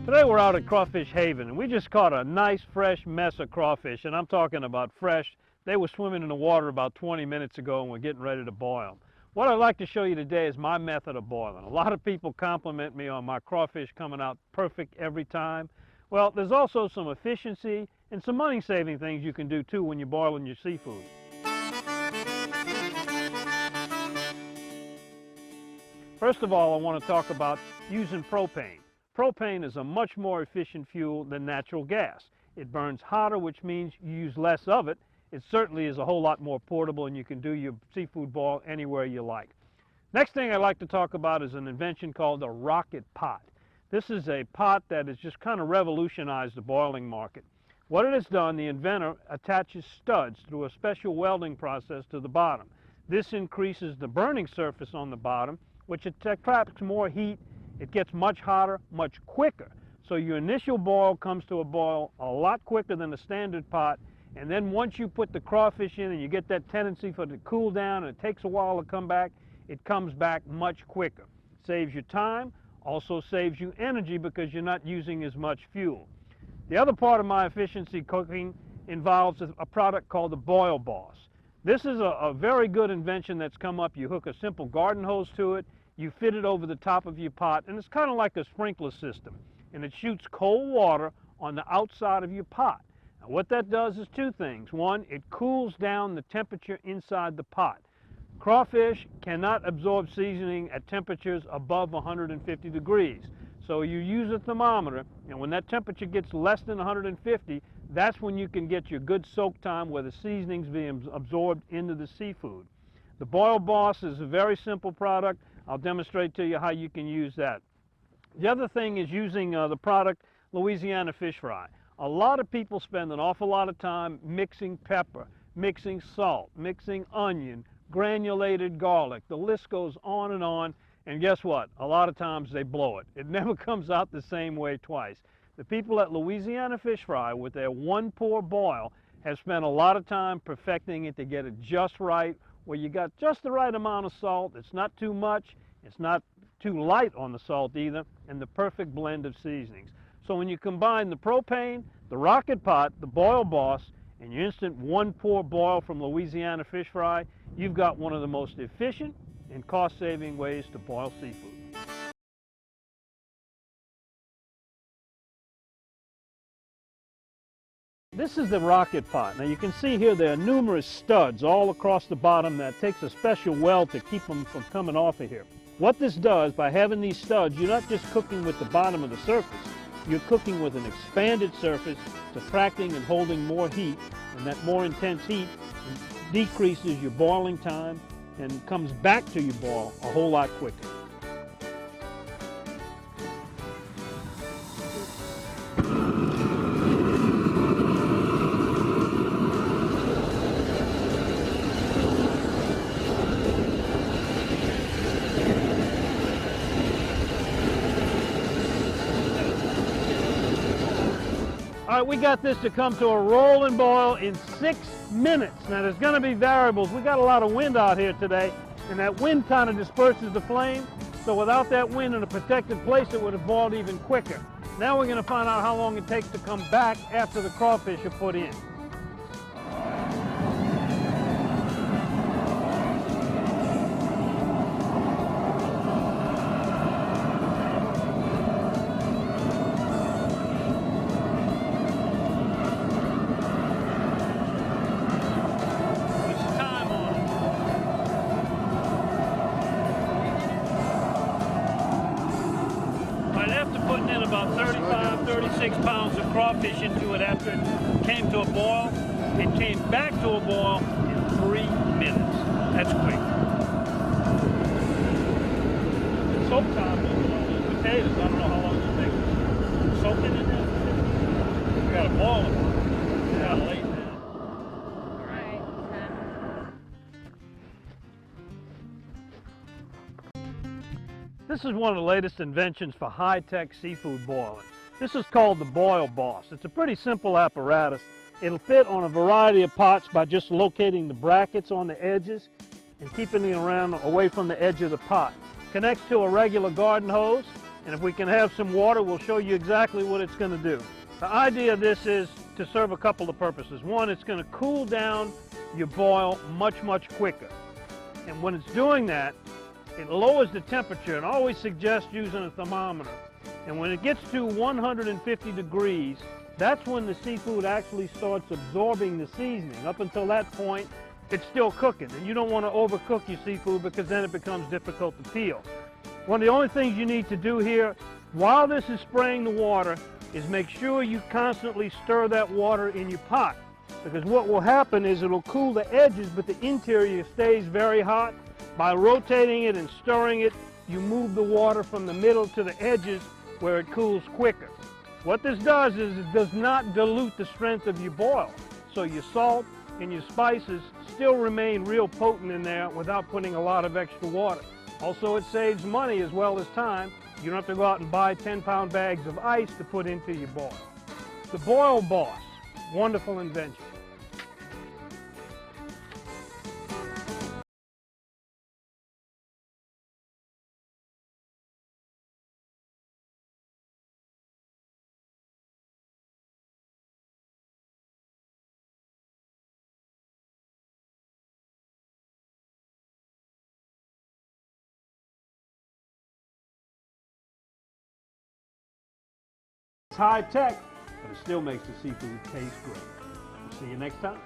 Today we're out at Crawfish Haven and we just caught a nice fresh mess of crawfish, and I'm talking about fresh. They were swimming in the water about 20 minutes ago and we're getting ready to boil them. What I'd like to show you today is my method of boiling. A lot of people compliment me on my crawfish coming out perfect every time. Well, there's also some efficiency and some money saving things you can do too when you're boiling your seafood. First of all, I want to talk about using propane. Propane is a much more efficient fuel than natural gas. It burns hotter, which means you use less of it. It certainly is a whole lot more portable, and you can do your seafood boil anywhere you like. Next thing I'd like to talk about is an invention called the rocket pot. This is a pot that has just kind of revolutionized the boiling market. What it has done, the inventor attaches studs through a special welding process to the bottom. This increases the burning surface on the bottom, which attracts more heat. It gets much hotter, much quicker. So your initial boil comes to a boil a lot quicker than the standard pot. And then once you put the crawfish in and you get that tendency for it to cool down and it takes a while to come back, it comes back much quicker. Saves you time, also saves you energy because you're not using as much fuel. The other part of my efficiency cooking involves a product called the Boil Boss. This is a very good invention that's come up. You hook a simple garden hose to it, you fit it over the top of your pot, and it's kind of like a sprinkler system. And it shoots cold water on the outside of your pot. Now, what that does is two things. One, it cools down the temperature inside the pot. Crawfish cannot absorb seasoning at temperatures above 150 degrees. So you use a thermometer, and when that temperature gets less than 150, that's when you can get your good soak time where the seasoning's being absorbed into the seafood. The Boil Boss is a very simple product. I'll demonstrate to you how you can use that. The other thing is using the product Louisiana fish fry. A lot of people spend an awful lot of time mixing pepper, mixing salt, mixing onion, granulated garlic. The list goes on, and guess what? A lot of times they blow it. It never comes out the same way twice. The people at Louisiana Fish Fry, with their one pour boil, have spent a lot of time perfecting it to get it just right, where you got just the right amount of salt. It's not too much, it's not too light on the salt either, and the perfect blend of seasonings. So when you combine the propane, the rocket pot, the Boil Boss, and your instant one pour boil from Louisiana Fish Fry, you've got one of the most efficient and cost-saving ways to boil seafood. This is the rocket pot. Now you can see here there are numerous studs all across the bottom that takes a special weld to keep them from coming off of here. What this does, by having these studs, you're not just cooking with the bottom of the surface, you're cooking with an expanded surface, attracting and holding more heat, and that more intense heat decreases your boiling time and comes back to your boil a whole lot quicker. All right, we got this to come to a rolling boil in 6 minutes. Now there's going to be variables. We got a lot of wind out here today, and that wind kind of disperses the flame. So without that wind in a protected place, it would have boiled even quicker. Now we're going to find out how long it takes to come back after the crawfish are put in. Putting in about 35, 36 pounds of crawfish into it after it came to a boil. It came back to a boil in 3 minutes. That's quick. Soak time on these potatoes, I don't know how long it takes. Soaking in there. We got to boil them. We got to lay it down. This is one of the latest inventions for high-tech seafood boiling. This is called the Boil Boss. It's a pretty simple apparatus. It'll fit on a variety of pots by just locating the brackets on the edges and keeping it around away from the edge of the pot. Connects to a regular garden hose. And if we can have some water, we'll show you exactly what it's going to do. The idea of this is to serve a couple of purposes. One, it's going to cool down your boil much, much quicker. And when it's doing that, it lowers the temperature, and I always suggest using a thermometer. And when it gets to 150 degrees, that's when the seafood actually starts absorbing the seasoning. Up until that point, it's still cooking, and you don't want to overcook your seafood because then it becomes difficult to peel. One of the only things you need to do here, while this is spraying the water, is make sure you constantly stir that water in your pot. Because what will happen is it'll cool the edges, but the interior stays very hot. By rotating it and stirring it, you move the water from the middle to the edges where it cools quicker. What this does is it does not dilute the strength of your boil. So your salt and your spices still remain real potent in there without putting a lot of extra water. Also, it saves money as well as time. You don't have to go out and buy 10-pound bags of ice to put into your boil. The Boil Boss, wonderful invention. It's high tech, but it still makes the seafood taste great. We'll see you next time.